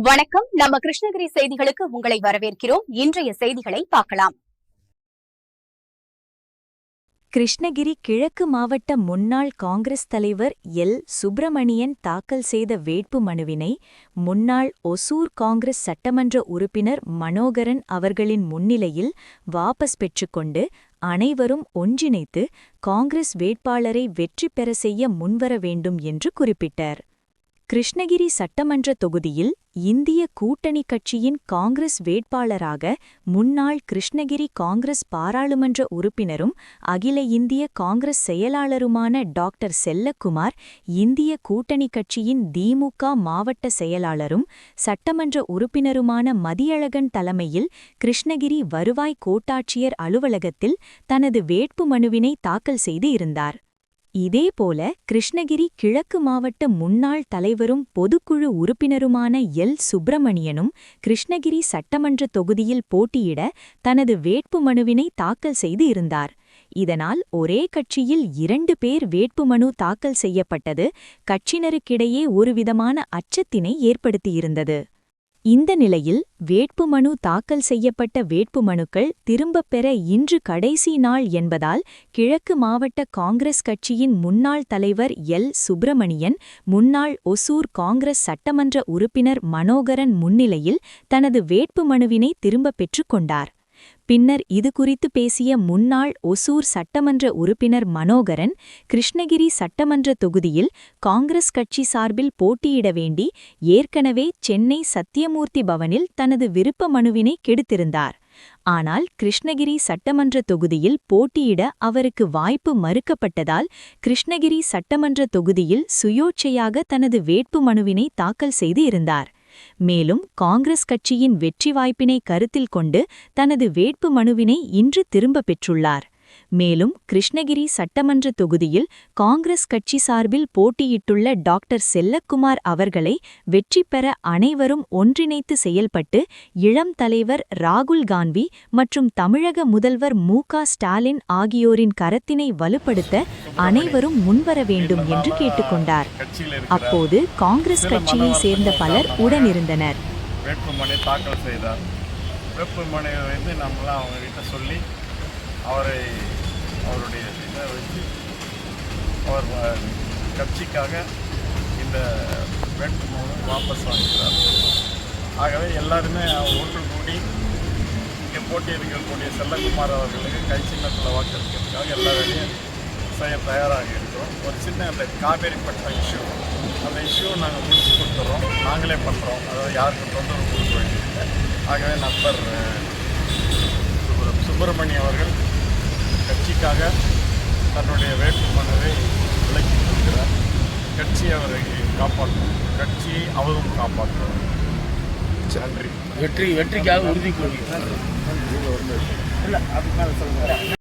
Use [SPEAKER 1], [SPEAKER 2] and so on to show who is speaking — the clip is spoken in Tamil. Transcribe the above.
[SPEAKER 1] வணக்கம். நம்ம கிருஷ்ணகிரி செய்திகளுக்கு உங்களை வரவேற்கிறோம். இன்றைய செய்திகளை பார்க்கலாம்.
[SPEAKER 2] கிருஷ்ணகிரி கிழக்கு மாவட்ட முன்னாள் காங்கிரஸ் தலைவர் எல். சுப்பிரமணியன் தாக்கல் செய்த வேட்பு மனுவினை முன்னாள் ஒசூர் காங்கிரஸ் சட்டமன்ற உறுப்பினர் மனோகரன் அவர்களின் முன்னிலையில் வாபஸ் பெற்றுக்கொண்டு அனைவரும் ஒன்றிணைத்து காங்கிரஸ் வேட்பாளரை வெற்றி பெற செய்ய முன்வர வேண்டும் என்று குறிப்பிட்டார். கிருஷ்ணகிரி சட்டமன்ற தொகுதியில் இந்திய கூட்டணி கட்சியின் காங்கிரஸ் வேட்பாளராக முன்னாள் கிருஷ்ணகிரி காங்கிரஸ் பாராளுமன்ற உறுப்பினரும் அகில இந்திய காங்கிரஸ் செயலாளருமான டாக்டர் செல்லக்குமார், இந்திய கூட்டணி கட்சியின் திமுக மாவட்ட செயலாளரும் சட்டமன்ற உறுப்பினருமான மதியழகன் தலைமையில் கிருஷ்ணகிரி வருவாய் கோட்டாட்சியர் அலுவலகத்தில் தனது வேட்பு மனுவினை தாக்கல் செய்து இருந்தார். இதேபோல கிருஷ்ணகிரி கிழக்கு மாவட்ட முன்னாள் தலைவரும் பொதுக்குழு உறுப்பினருமான எல். சுப்பிரமணியனும் கிருஷ்ணகிரி சட்டமன்ற தொகுதியில் போட்டியிட தனது வேட்பு மனுவினை தாக்கல் செய்து இருந்தார். இதனால் ஒரே கட்சியில் 2 பேர் வேட்புமனு தாக்கல் செய்யப்பட்டது கட்சியினருக்கிடையே ஒருவிதமான அச்சத்தினை ஏற்படுத்தியிருந்தது. இந்த நிலையில் வேட்புமனு தாக்கல் செய்யப்பட்ட வேட்புமனுக்கள் திரும்பப் பெற இன்று கடைசி நாள் என்பதால் கிழக்கு மாவட்ட காங்கிரஸ் கட்சியின் முன்னாள் தலைவர் எல். சுப்பிரமணியன் முன்னாள் ஒசூர் காங்கிரஸ் சட்டமன்ற உறுப்பினர் மனோகரன் முன்னிலையில் தனது வேட்புமனுவினை திரும்பப் பெற்றுக் கொண்டார். பின்னர் இதுகுறித்து பேசிய முன்னாள் ஒசூர் சட்டமன்ற உறுப்பினர் மனோகரன், கிருஷ்ணகிரி சட்டமன்ற தொகுதியில் காங்கிரஸ் கட்சி சார்பில் போட்டியிட வேண்டி ஏற்கனவே சென்னை சத்தியமூர்த்தி பவனில் தனது விருப்ப மனுவினை கெடுத்திருந்தார். ஆனால் கிருஷ்ணகிரி சட்டமன்ற தொகுதியில் போட்டியிட அவருக்கு வாய்ப்பு மறுக்கப்பட்டதால் கிருஷ்ணகிரி சட்டமன்ற தொகுதியில் சுயோட்சையாக தனது வேட்பு மனுவினை தாக்கல் செய்து இருந்தார். மேலும் காங்கிரஸ் கட்சியின் வெற்றி வாய்ப்பினை கருத்தில் கொண்டு தனது வேட்பு மனுவினை இன்று திரும்பப் பெற்றுள்ளார். மேலும் கிருஷ்ணகிரி சட்டமன்ற தொகுதியில் காங்கிரஸ் கட்சி சார்பில் போட்டியிட்டுள்ள டாக்டர் செல்லக்குமார் அவர்களை வெற்றி பெற அனைவரும் ஒன்றிணைத்து செயல்பட்டு இளம் தலைவர் ராகுல் காந்தி மற்றும் தமிழக முதல்வர் மு.க. ஸ்டாலின் ஆகியோரின் கரத்தினை வலுப்படுத்த அனைவரும் முன்வர வேண்டும் என்று கேட்டுக்கொண்டார். அப்போது காங்கிரஸ் கட்சியை சேர்ந்த பலர் உடனிருந்தனர்.
[SPEAKER 3] அவருடைய இதை வச்சு அவர் கட்சிக்காக இந்த வேட்புமனு வாபஸ் வாங்குகிறார். ஆகவே எல்லாருமே ஒன்று கூடி இங்கே போட்டியிடக்கூடிய செல்லக்குமார் அவர்களுக்கு கை சின்னத்தில் வாக்களிக்கிறதுக்காக எல்லா வேலையும் செய்ய தயாராக இருக்கிறோம். ஒரு சின்ன அந்த காவேரிப்பட்ட இஷ்யூ, அந்த இஷ்யூ நாங்கள் முடிச்சு கொடுத்துட்றோம், நாங்களே பண்ணுறோம். அதாவது யாருக்கும் தொந்தரவு கொடுக்க வேண்டியதில்லை. ஆகவே நண்பர் சுப்பிரமணியம் அவர்கள் கட்சிக்காக தன்னுடைய வேட்புமனுவை விலக்கிக் கொள்கிறார். கட்சி அவரை காப்பாற்றும், கட்சியை அவரும் காப்பாற்றுவார். நன்றி.
[SPEAKER 4] வெற்றிக்காக உறுதி கொள்கிறார்.